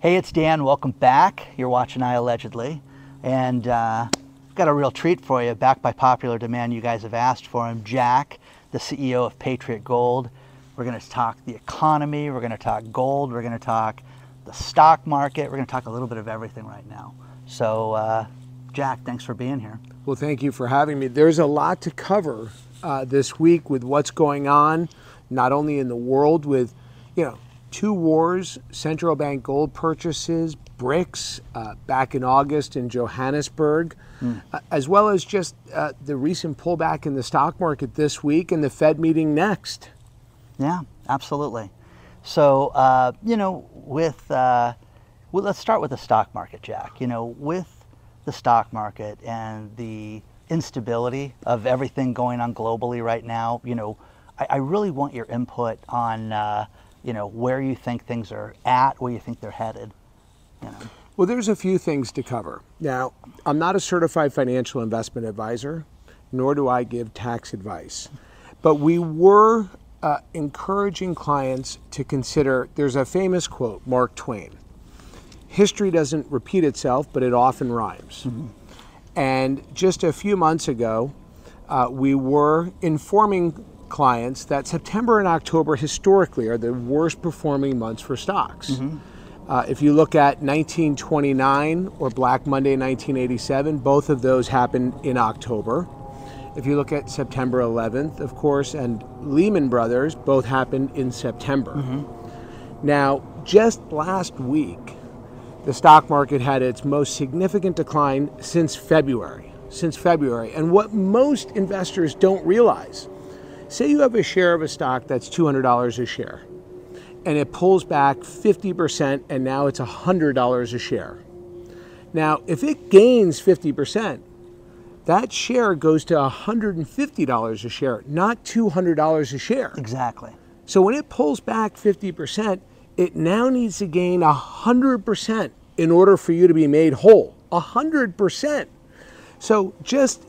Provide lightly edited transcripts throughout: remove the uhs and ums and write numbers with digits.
Hey, it's Dan. Welcome back. You're watching iAllegedly. And got a real treat for you. Back by popular demand, you guys have asked for him. Jack, the CEO of Patriot Gold. We're going to talk the economy. We're going to talk gold. We're going to talk the stock market. We're going to talk a little bit of everything right now. So, Jack, thanks for being here. Well, thank you for having me. There's a lot to cover this week with what's going on, not only in the world with, two wars, central bank gold purchases, BRICS back in August in Johannesburg, as well as just the recent pullback in the stock market this week and the Fed meeting next. Yeah, absolutely. So, let's start with the stock market, Jack. With the stock market and the instability of everything going on globally right now, I really want your input on where you think things are at, where you think they're headed. Well, there's a few things to cover. Now, I'm not a certified financial investment advisor, nor do I give tax advice. But we were encouraging clients to consider, there's a famous quote, Mark Twain, history doesn't repeat itself, but it often rhymes. Mm-hmm. And just a few months ago, we were informing clients that September and October historically are the worst performing months for stocks. Mm-hmm. If you look at 1929 or Black Monday 1987, both of those happened in October. If you look at September 11th, of course, and Lehman Brothers, both happened in September. Mm-hmm. Now, just last week, the stock market had its most significant decline since February. And what most investors don't realize, say you have a share of a stock that's $200 a share, and it pulls back 50%, and now it's $100 a share. Now, if it gains 50%, that share goes to $150 a share, not $200 a share. Exactly. So when it pulls back 50%, it now needs to gain 100% in order for you to be made whole. 100%. So just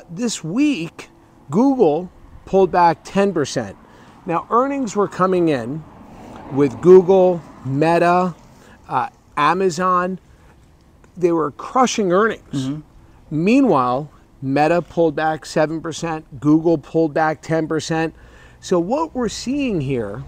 this week, Google pulled back 10%. Now, earnings were coming in with Google, Meta, Amazon. They were crushing earnings. Mm-hmm. Meanwhile, Meta pulled back 7%, Google pulled back 10%. So what we're seeing here,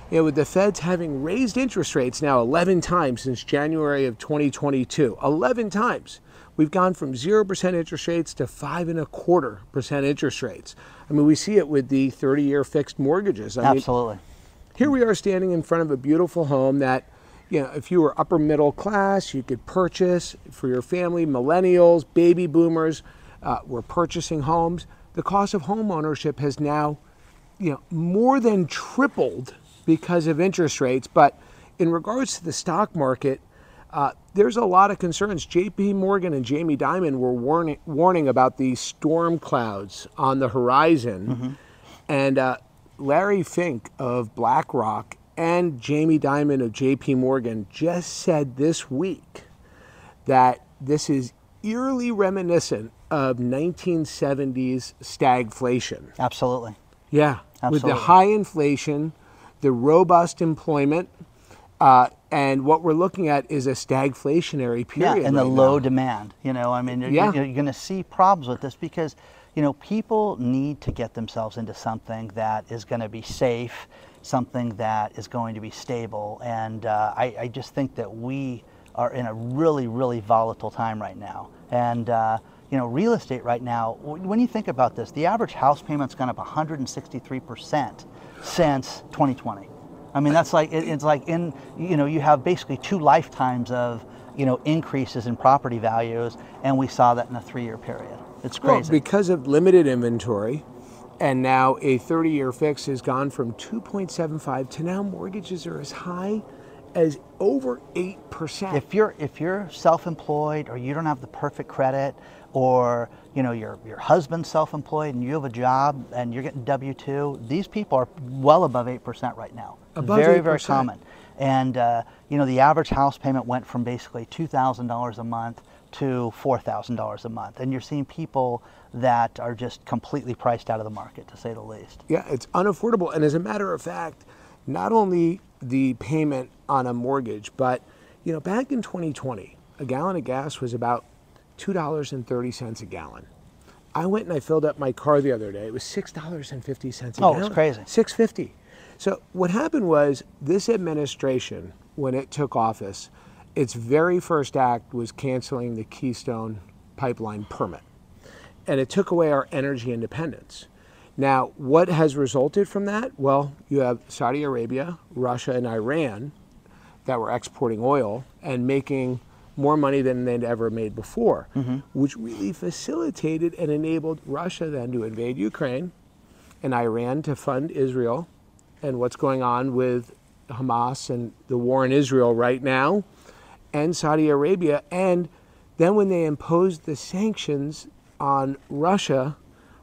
with the Feds having raised interest rates now 11 times since January of 2022, 11 times. We've gone from 0% interest rates to 5.25% interest rates. I mean, we see it with the 30-year fixed mortgages. Absolutely. Here we are standing in front of a beautiful home that, if you were upper middle class, you could purchase for your family. Millennials, baby boomers were purchasing homes. The cost of home ownership has now, more than tripled because of interest rates. But in regards to the stock market, there's a lot of concerns. JP Morgan and Jamie Dimon were warning about the storm clouds on the horizon. Mm-hmm. And Larry Fink of BlackRock and Jamie Dimon of JP Morgan just said this week that this is eerily reminiscent of 1970s stagflation. Absolutely. Yeah. Absolutely. With the high inflation, the robust employment, and what we're looking at is a stagflationary period. Yeah, and the right low now. Demand. You're going to see problems with this because, people need to get themselves into something that is going to be safe, something that is going to be stable. And I just think that we are in a really, really volatile time right now. And, real estate right now, when you think about this, the average house payment's gone up 163% since 2020. I mean, that's like, it's like you have basically 2 lifetimes of, increases in property values, and we saw that in a 3-year period. It's crazy. Well, because of limited inventory, and now a 30-year fix has gone from 2.75 to now mortgages are as high as over 8%. If you're self-employed or you don't have the perfect credit, or your husband's self-employed and you have a job and you're getting W-2, these people are well above 8% right now. Above very 8%. Very common. And the average house payment went from basically $2,000 a month to $4,000 a month, and you're seeing people that are just completely priced out of the market, to say the least. Yeah, it's unaffordable. And as a matter of fact, not only the payment on a mortgage, but You know, back in 2020, a gallon of gas was about $2.30 a gallon. I went and I filled up my car the other day. It was $6.50 a gallon. Oh, it's crazy. $6.50. So what happened was this administration, when it took office, its very first act was canceling the Keystone pipeline permit. And it took away our energy independence. Now, what has resulted from that? Well, you have Saudi Arabia, Russia, and Iran that were exporting oil and making more money than they'd ever made before, which really facilitated and enabled Russia then to invade Ukraine and Iran to fund Israel. And what's going on with Hamas and the war in Israel right now, and Saudi Arabia. And then when they imposed the sanctions on Russia,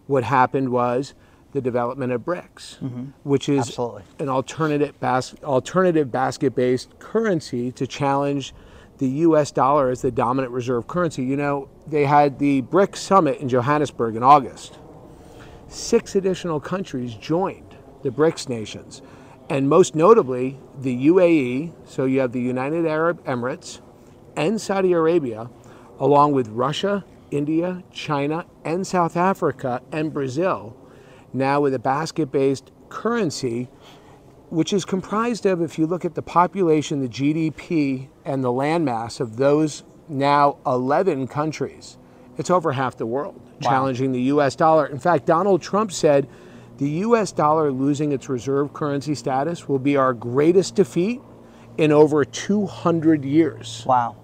what happened was the development of BRICS, which is Absolutely. an alternative basket-based currency to challenge the US dollar as the dominant reserve currency. You know, they had the BRICS summit in Johannesburg in August. 6 additional countries joined the BRICS nations, and most notably the UAE, so you have the United Arab Emirates and Saudi Arabia, along with Russia, India, China, and South Africa, and Brazil, now with a basket-based currency, which is comprised of, if you look at the population, the GDP, and the landmass of those now 11 countries, it's over half the world, challenging the US dollar. In fact, Donald Trump said the US dollar losing its reserve currency status will be our greatest defeat in over 200 years. Wow.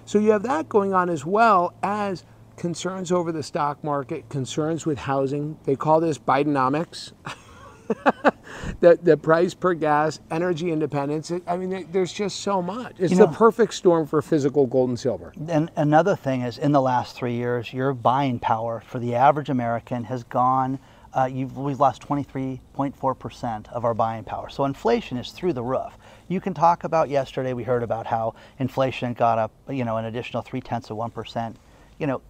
So you have that going on, as well as concerns over the stock market, concerns with housing. They call this Bidenomics. The price per gas, energy independence. I mean, there's just so much. It's the perfect storm for physical gold and silver. And another thing is, in the last 3 years, your buying power for the average American has gone, we've lost 23.4% of our buying power. So inflation is through the roof. You can talk about, yesterday we heard about how inflation got up, an additional 0.3%.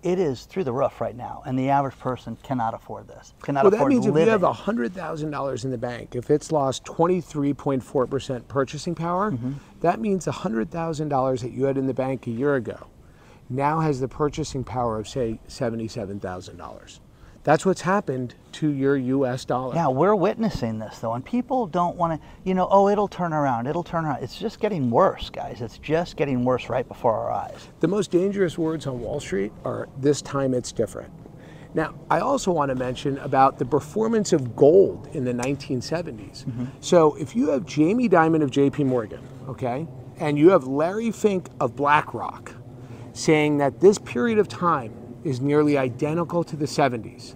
It is through the roof right now, and the average person cannot afford this. Well, that means if you have $100,000 in the bank, if it's lost 23.4% purchasing power, that means $100,000 that you had in the bank a year ago now has the purchasing power of, say, $77,000. That's what's happened to your US dollar. Yeah, we're witnessing this, though, and people don't want to, oh, it'll turn around, it'll turn around. It's just getting worse, guys. It's just getting worse right before our eyes. The most dangerous words on Wall Street are, this time it's different. Now, I also want to mention about the performance of gold in the 1970s. So if you have Jamie Dimon of JP Morgan, okay, and you have Larry Fink of BlackRock saying that this period of time is nearly identical to the 70s.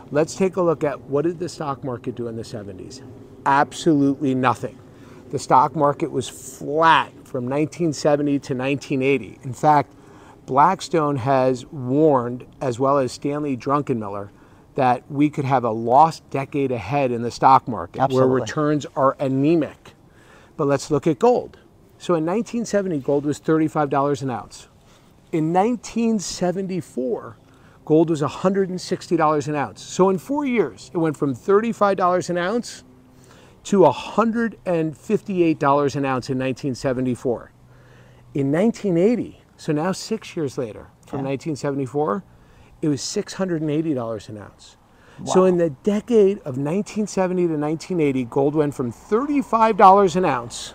Let's take a look at, what did the stock market do in the 70s? Absolutely nothing. The stock market was flat from 1970 to 1980. In fact, Blackstone has warned, as well as Stanley Druckenmiller, that we could have a lost decade ahead in the stock market. Absolutely. Where returns are anemic. But let's look at gold. So in 1970, gold was $35 an ounce. In 1974, gold was $160 an ounce. So in 4 years, it went from $35 an ounce to $158 an ounce in 1974. In 1980, so now 6 years later, from 1974, it was $680 an ounce. Wow. So in the decade of 1970 to 1980, gold went from $35 an ounce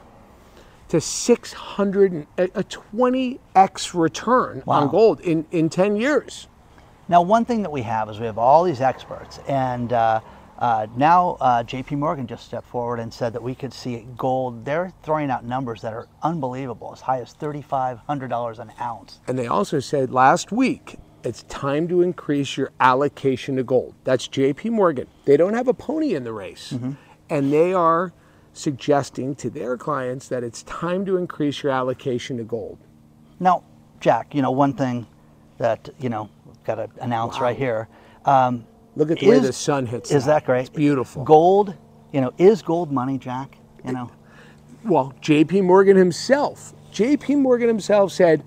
to a 20x return on gold in 10 years. Now, one thing that we have is we have all these experts, and now JP Morgan just stepped forward and said that we could see gold. They're throwing out numbers that are unbelievable, as high as $3,500 an ounce. And they also said last week, it's time to increase your allocation to gold. That's JP Morgan. They don't have a pony in the race, and they are suggesting to their clients that it's time to increase your allocation to gold. Now, Jack, one thing that, got to announce right here. Look at the way the sun hits. Is that great? It's beautiful. Gold, is gold money, Jack? Well, JP Morgan himself said,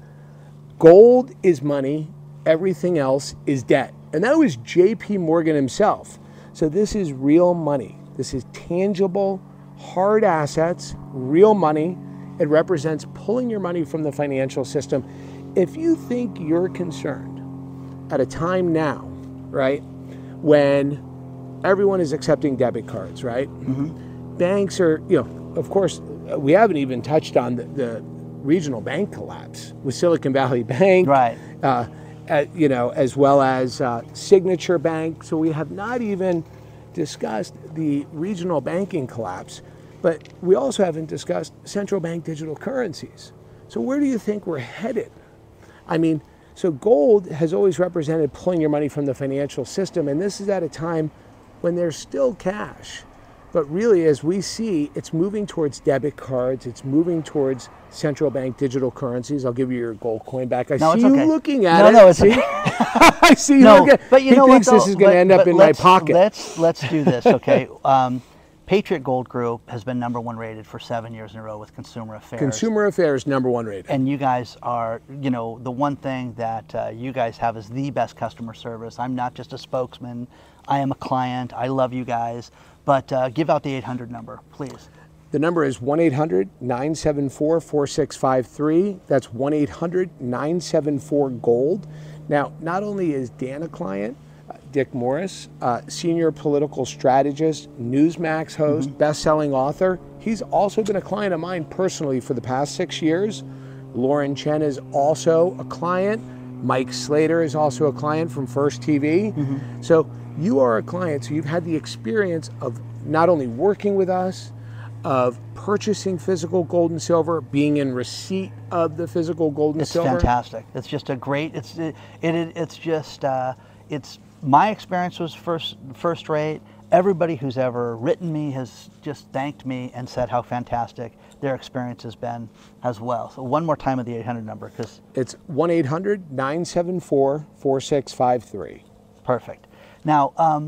gold is money, everything else is debt. And that was JP Morgan himself. So this is real money. This is tangible, hard assets, real money. It represents pulling your money from the financial system. If you think you're concerned at a time now, right, when everyone is accepting debit cards, right? Banks are, of course, we haven't even touched on the regional bank collapse with Silicon Valley Bank, right? As well as Signature Bank. So we have not even discussed the regional banking collapse, but we also haven't discussed central bank digital currencies. So where do you think we're headed? I mean, so gold has always represented pulling your money from the financial system, and this is at a time when there's still cash. But really, as we see, it's moving towards debit cards, it's moving towards central bank digital currencies. I'll give you your gold coin back. I see you looking at it. No, it's okay. I see you looking at it. But you know what? He thinks this is going to end up in my pocket. Let's do this, okay? Patriot Gold Group has been #1 rated for 7 years in a row with Consumer Affairs. Consumer Affairs #1 rated. And you guys are, the one thing that you guys have is the best customer service. I'm not just a spokesman. I am a client. I love you guys. But give out the 800 number, please. The number is 1-800-974-4653. That's 1-800-974-GOLD. Now, not only is Dan a client, Dick Morris, senior political strategist, Newsmax host, best-selling author. He's also been a client of mine personally for the past 6 years. Lauren Chen is also a client. Mike Slater is also a client from First TV. So you are a client, so you've had the experience of not only working with us, of purchasing physical gold and silver, being in receipt of the physical gold and silver. It's fantastic. It's just a great, my experience was first rate. Everybody who's ever written me has just thanked me and said how fantastic their experience has been as well. So one more time with the 800 number, because it's 1-800-974-4653. Perfect. Now, a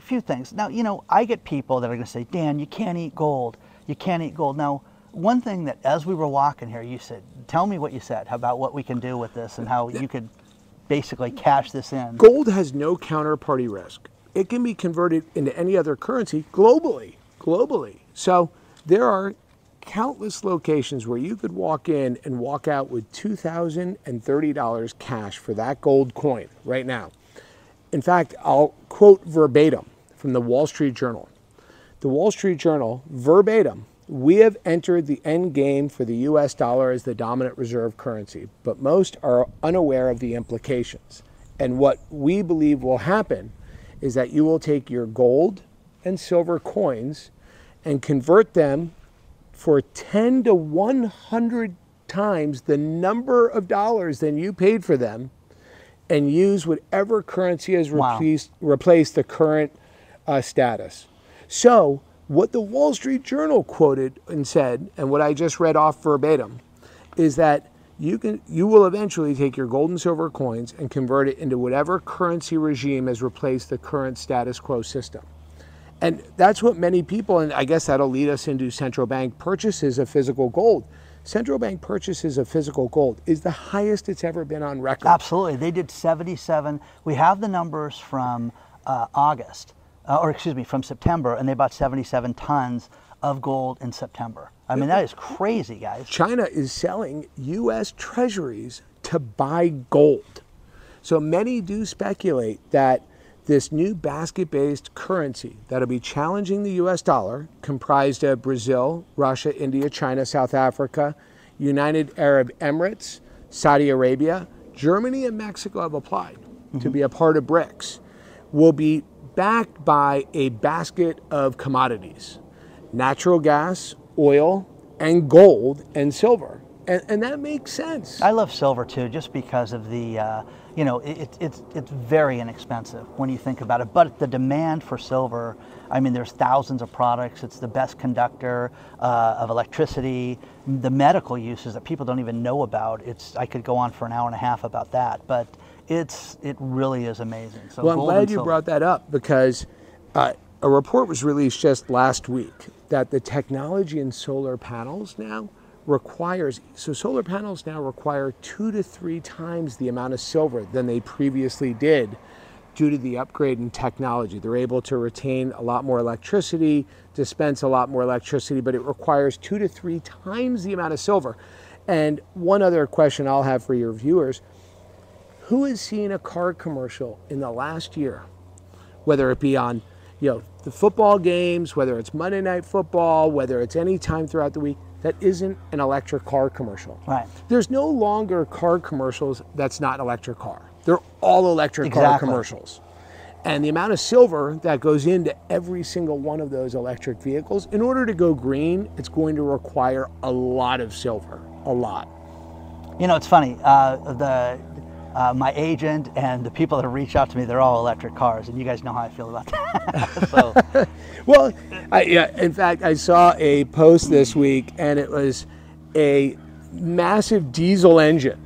few things. Now, I get people that are going to say, Dan, you can't eat gold. You can't eat gold. Now, one thing that as we were walking here, you said, tell me what you said about what we can do with this and how you could basically cash this in. Gold has no counterparty risk. It can be converted into any other currency globally. So there are countless locations where you could walk in and walk out with $2,030 cash for that gold coin right now. In fact, I'll quote verbatim from the Wall Street Journal. The Wall Street Journal, verbatim, we have entered the end game for the US dollar as the dominant reserve currency, but most are unaware of the implications. And what we believe will happen is that you will take your gold and silver coins and convert them for 10 to 100 times the number of dollars than you paid for them, and use whatever currency has replaced the current status. So what the Wall Street Journal quoted and said, and what I just read off verbatim, is that you will eventually take your gold and silver coins and convert it into whatever currency regime has replaced the current status quo system. And that's what many people, and I guess that'll lead us into central bank purchases of physical gold. Central bank purchases of physical gold is the highest it's ever been on record. Absolutely. They did 77. We have the numbers from from September, and they bought 77 tons of gold in September. I mean, that is crazy, guys. China is selling U.S. treasuries to buy gold. So many do speculate that this new basket-based currency that'll be challenging the U.S. dollar, comprised of Brazil, Russia, India, China, South Africa, United Arab Emirates, Saudi Arabia, Germany, and Mexico have applied to be a part of BRICS, will be backed by a basket of commodities: natural gas, oil, and gold and silver. And that makes sense. I love silver too, just because of the, it's very inexpensive when you think about it. But the demand for silver, I mean, there's thousands of products. It's the best conductor of electricity. The medical uses that people don't even know about. I could go on for an hour and a half about that, but it really is amazing. So well, I'm glad you brought that up, because a report was released just last week that the technology in solar panels now solar panels now require 2 to 3 times the amount of silver than they previously did due to the upgrade in technology. They're able to retain a lot more electricity, dispense a lot more electricity, but it requires 2 to 3 times the amount of silver. And one other question I'll have for your viewers, who has seen a car commercial in the last year, whether it be on the football games, whether it's Monday Night Football, whether it's any time throughout the week, that isn't an electric car commercial? Right. There's no longer car commercials that's not an electric car. They're all electric car commercials. And the amount of silver that goes into every single one of those electric vehicles, in order to go green, it's going to require a lot of silver, a lot. It's funny, my agent and the people that reach out to me, they're all electric cars, and you guys know how I feel about that. So. Well, in fact, I saw a post this week, and it was a massive diesel engine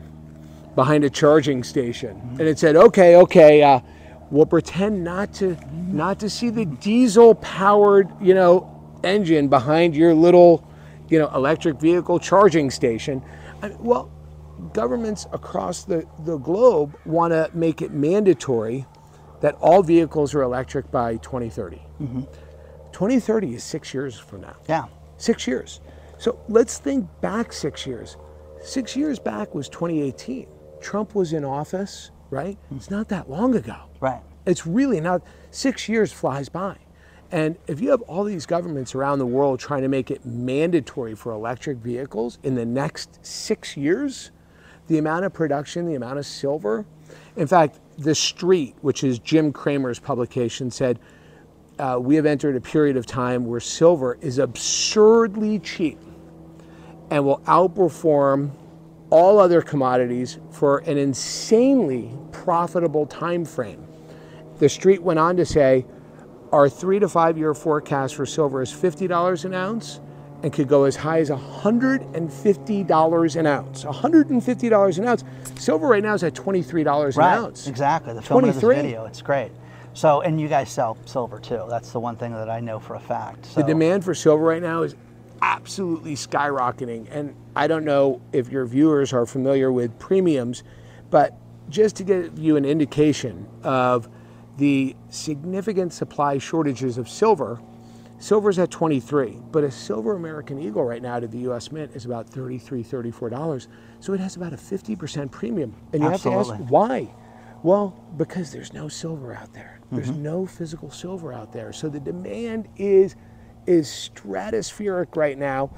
behind a charging station, and it said, okay, we'll pretend not to see the diesel-powered, engine behind your little, electric vehicle charging station. Well, governments across the globe want to make it mandatory that all vehicles are electric by 2030. 2030 is 6 years from now. Yeah. 6 years. So let's think back 6 years. 6 years back was 2018. Trump was in office, right? It's not that long ago. Right. It's really not. 6 years flies by. And if you have all these governments around the world trying to make it mandatory for electric vehicles in the next 6 years, the amount of production, the amount of silver. In fact, The Street, which is Jim Cramer's publication, said, we have entered a period of time where silver is absurdly cheap and will outperform all other commodities for an insanely profitable time frame. The Street went on to say, our 3 to 5 year forecast for silver is $50 an ounce and could go as high as $150 an ounce. $150 an ounce. Silver right now is at $23 an ounce. Exactly. The film of this video, it's great. So, and you guys sell silver too. That's the one thing that I know for a fact. So. The demand for silver right now is absolutely skyrocketing. And I don't know if your viewers are familiar with premiums, but just to give you an indication of the significant supply shortages of silver, silver's at 23, but a silver American Eagle right now to the U.S. Mint is about $33, $34. So it has about a 50% premium. And you have to ask, why? Well, because there's no silver out there. There's no physical silver out there. So the demand is stratospheric right now.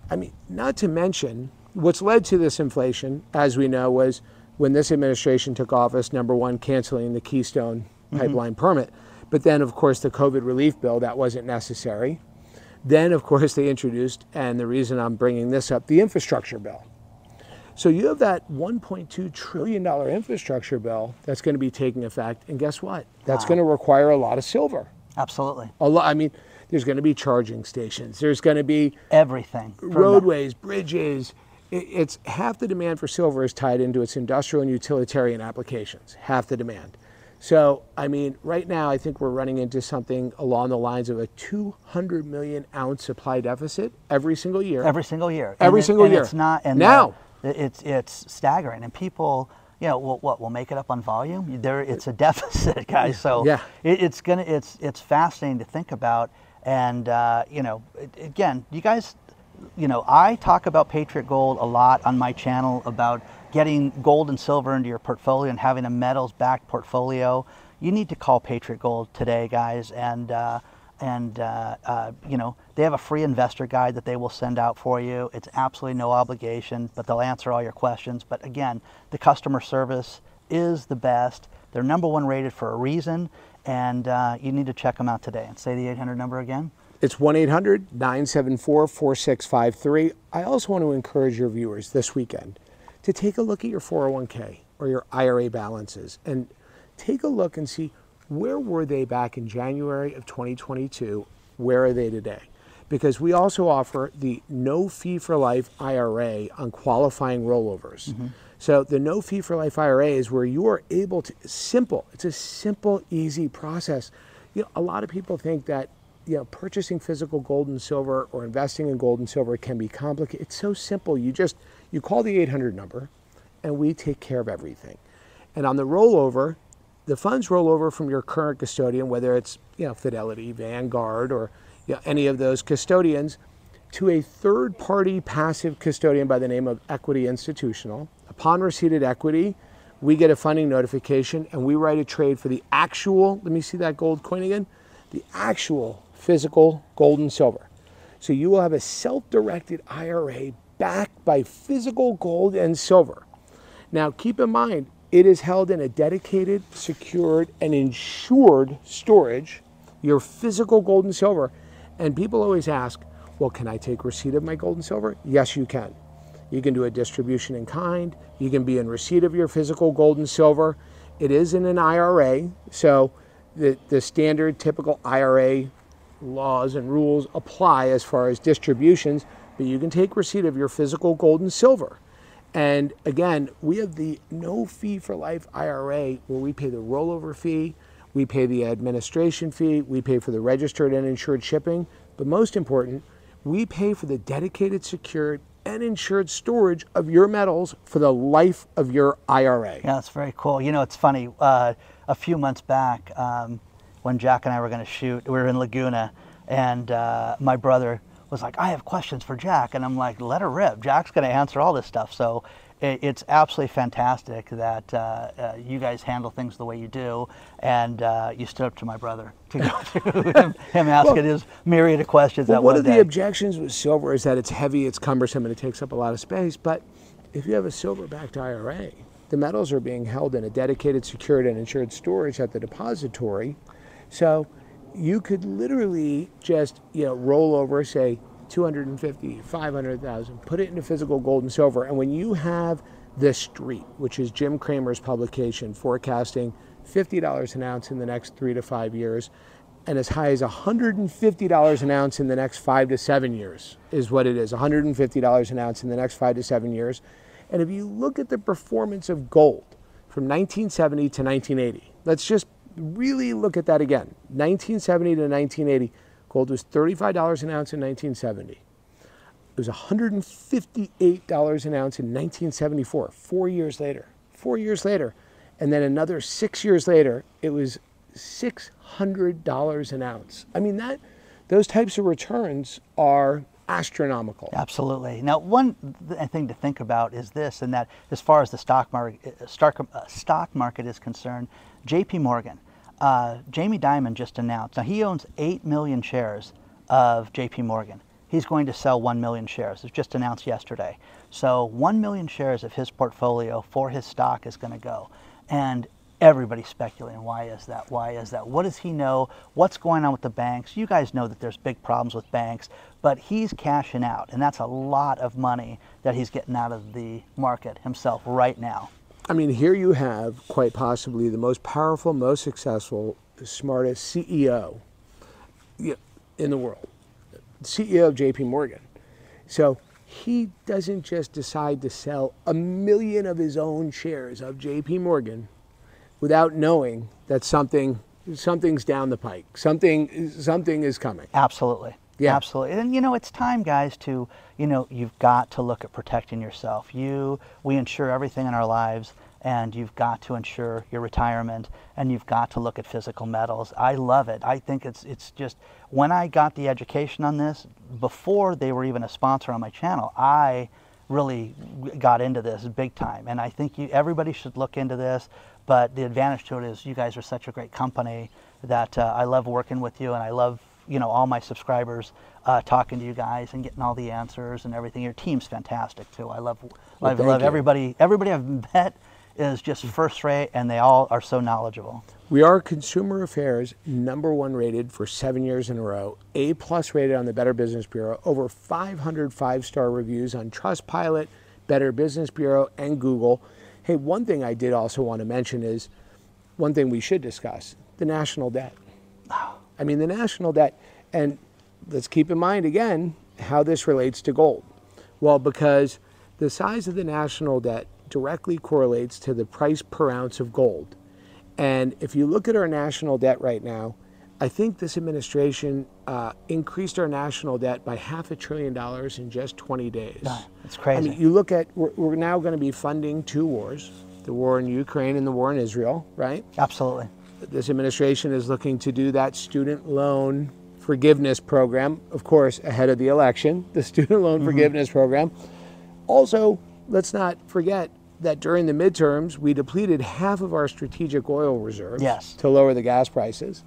I mean, not to mention, what's led to this inflation, as we know, was when this administration took office, number one, canceling the Keystone pipeline permit. But then, of course, the COVID relief bill, that wasn't necessary. Then, of course, they introduced, and the reason I'm bringing this up, the infrastructure bill. So you have that $1.2 trillion infrastructure bill that's going to be taking effect, and guess what? That's going to require a lot of silver. Absolutely. A lot. I mean, there's going to be charging stations. There's going to be everything. Roadways, bridges. It's half the demand for silver is tied into its industrial and utilitarian applications. Half the demand. So, I mean, right now, I think we're running into something along the lines of a 200 million ounce supply deficit every single year. Every single year. Every single year. It's not. And now. It's staggering, and people, we'll make it up on volume. It's a deficit, guys. So yeah. It's fascinating to think about, and again, you guys, I talk about Patriot Gold a lot on my channel about getting gold and silver into your portfolio and having a metals-backed portfolio. You need to call Patriot Gold today, guys, and they have a free investor guide that they will send out for you. It's absolutely no obligation, but they'll answer all your questions. But again, the customer service is the best. They're #1 rated for a reason, and you need to check them out today. And say the 800 number again. It's 1-800-974-4653. I also want to encourage your viewers this weekend to take a look at your 401k or your IRA balances and take a look and see where were they back in January of 2022, where are they today? Because we also offer the no fee for life IRA on qualifying rollovers. So the no fee for life IRA is where you are able to, it's a simple, easy process. A lot of people think that purchasing physical gold and silver or investing in gold and silver can be complicated. It's so simple. You call the 800 number and we take care of everything. And on the rollover, the funds roll over from your current custodian, whether it's Fidelity, Vanguard, or any of those custodians, to a third-party passive custodian by the name of Equity Institutional. Upon receipt of equity, we get a funding notification and we write a trade for the actual, let me see that gold coin again, the actual physical gold and silver. So you will have a self-directed IRA backed by physical gold and silver. Now keep in mind, it is held in a dedicated, secured, and insured storage, your physical gold and silver. And people always ask, well, can I take receipt of my gold and silver? Yes, you can. You can do a distribution in kind. You can be in receipt of your physical gold and silver. It is in an IRA, so the standard typical IRA laws and rules apply as far as distributions, but you can take receipt of your physical gold and silver. And again, we have the no fee for life IRA where we pay the rollover fee, we pay the administration fee, we pay for the registered and insured shipping, but most important, we pay for the dedicated, secured, and insured storage of your metals for the life of your IRA. Yeah, that's very cool. You know, it's funny, a few months back, when Jack and I were going to shoot, we were in Laguna, and my brother was like, I have questions for Jack, and I'm like, let her rip. Jack's going to answer all this stuff. So it's absolutely fantastic that you guys handle things the way you do, and you stood up to my brother to go through him asking his myriad of questions. Well, one of the objections with silver is that it's heavy, it's cumbersome, and it takes up a lot of space. But if you have a silver-backed IRA, the metals are being held in a dedicated, secured, and insured storage at the depository. So you could literally just roll over, say, 250, 500,000, put it into physical gold and silver. And when you have The Street, which is Jim Cramer's publication, forecasting $50 an ounce in the next 3 to 5 years, and as high as $150 an ounce in the next 5 to 7 years is what it is, $150 an ounce in the next 5 to 7 years. And if you look at the performance of gold from 1970 to 1980, let's just really look at that again. 1970 to 1980, gold was $35 an ounce in 1970. It was $158 an ounce in 1974, 4 years later. 4 years later. And then another 6 years later, it was $600 an ounce. I mean, those types of returns are astronomical. Absolutely. Now, one thing to think about is this, and that as far as the stock market is concerned, JP Morgan, Jamie Dimon just announced, now he owns 8 million shares of JP Morgan. He's going to sell 1 million shares. It was just announced yesterday. So 1 million shares of his portfolio for his stock is going to go. And everybody's speculating, why is that? Why is that? What does he know? What's going on with the banks? You guys know that there's big problems with banks, but he's cashing out, and that's a lot of money that he's getting out of the market himself right now. I mean, here you have quite possibly the most powerful, most successful, smartest CEO in the world, CEO of JP Morgan. So he doesn't just decide to sell 1 million of his own shares of JP Morgan without knowing that something's down the pike. Something is coming. Absolutely. Yeah. Absolutely. And it's time, guys, to, you've got to look at protecting yourself. We insure everything in our lives, and you've got to insure your retirement, and you've got to look at physical metals. I love it. I think it's just, when I got the education on this, before they were even a sponsor on my channel, I really got into this big time. And I think everybody should look into this. But the advantage to it is you guys are such a great company that I love working with you, and I love all my subscribers talking to you guys and getting all the answers and everything. Your team's fantastic too. I love everybody. Everybody I've met is just first rate, and they all are so knowledgeable. We are Consumer Affairs #1 rated for 7 years in a row, A+ rated on the Better Business Bureau, over 500 5-star reviews on Trustpilot, Better Business Bureau, and Google. Hey, one thing I did also want to mention is, one thing we should discuss, the national debt. I mean, the national debt, and let's keep in mind again how this relates to gold. Well, because the size of the national debt directly correlates to the price per ounce of gold. And if you look at our national debt right now, I think this administration increased our national debt by $500 billion in just 20 days. It's crazy. I mean, you look at, we're now going to be funding 2 wars. the war in Ukraine and the war in Israel, right? Absolutely. This administration is looking to do that student loan forgiveness program, of course, ahead of the election, the student loan forgiveness program. Also, let's not forget that during the midterms, we depleted half of our strategic oil reserves to lower the gas prices.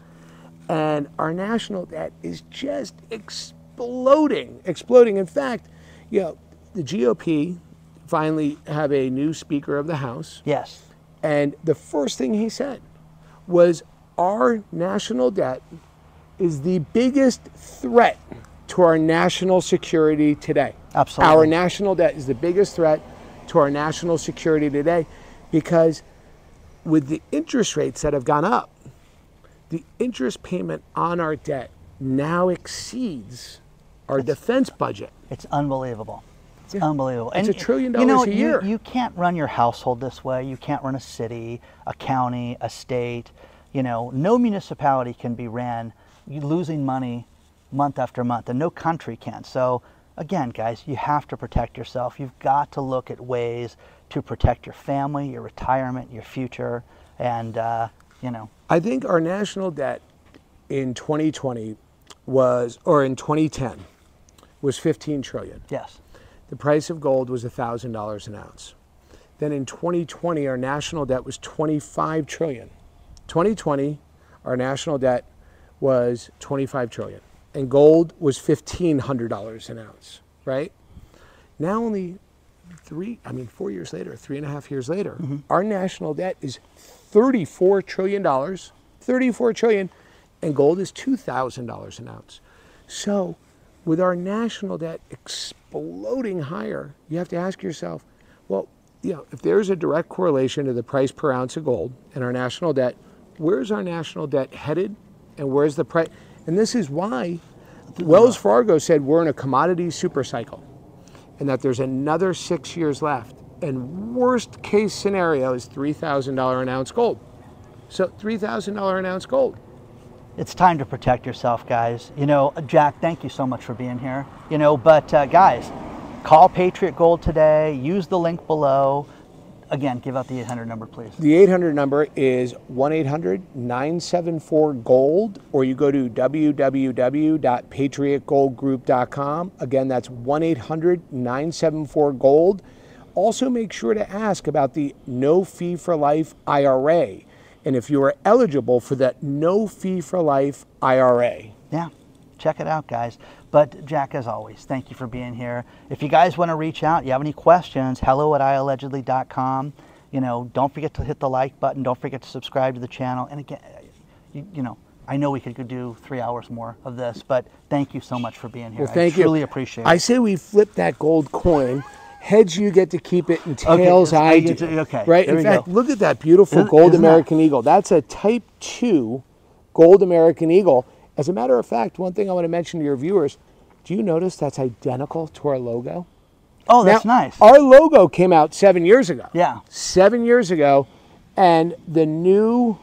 And our national debt is just exploding. In fact, the GOP finally have a new Speaker of the House. Yes. And the first thing he said was our national debt is the biggest threat to our national security today. Absolutely. Our national debt is the biggest threat to our national security today, because with the interest rates that have gone up, the interest payment on our debt now exceeds our defense budget. It's unbelievable. It's unbelievable. It's $1 trillion a year. You can't run your household this way. You can't run a city, a county, a state. No municipality can be ran losing money month after month, and no country can. So again, guys, you have to protect yourself. You've got to look at ways to protect your family, your retirement, your future, and I think our national debt in 2020 in 2010 was 15 trillion. Yes. The price of gold was $1,000 an ounce. Then in 2020, our national debt was 25 trillion. 2020, our national debt was 25 trillion. And gold was $1,500 an ounce, right? Now only 4 years later, 3.5 years later, our national debt is $34 trillion, 34 trillion, and gold is $2,000 an ounce. So with our national debt exploding higher, you have to ask yourself, well, if there's a direct correlation to the price per ounce of gold and our national debt, where's our national debt headed, and where's the price? And this is why Wells Fargo said we're in a commodity super cycle and that there's another 6 years left. And worst case scenario is $3,000 an ounce gold. So $3,000 an ounce gold. It's time to protect yourself, guys. Jack, thank you so much for being here. But guys, call Patriot Gold today. Use the link below. Again, give out the 800 number, please. The 800 number is 1-800-974-GOLD, or you go to www.patriotgoldgroup.com. Again, that's 1-800-974-GOLD. Also, make sure to ask about the no fee for life IRA, and if you are eligible for that no fee for life IRA. Yeah, check it out, guys. But Jack, as always, thank you for being here. If you guys want to reach out, you have any questions, hello@iallegedly.com. Don't forget to hit the like button. Don't forget to subscribe to the channel. And again, I know we could do 3 hours more of this, but thank you so much for being here. Well, thank you. I truly appreciate it. I say we flip that gold coin. Heads, you get to keep it, and tails, I do. Okay. Right? In fact, look at that beautiful gold American eagle. That's a Type 2 gold American eagle. As a matter of fact, one thing I want to mention to your viewers, do you notice that's identical to our logo? Oh, that's nice. Our logo came out 7 years ago. Yeah. 7 years ago, and the new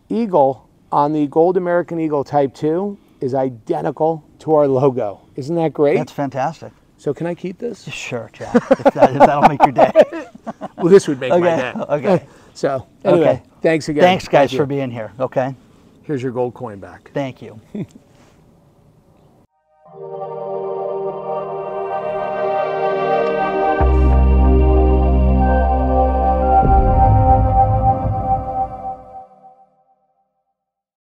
eagle on the gold American eagle Type 2 is identical to our logo. Isn't that great? That's fantastic. So can I keep this? Sure, Jack. if that'll make your day. Well, this would make my day. Okay. So anyway, thanks again. Thanks, guys, for being here. Okay. Here's your gold coin back. Thank you.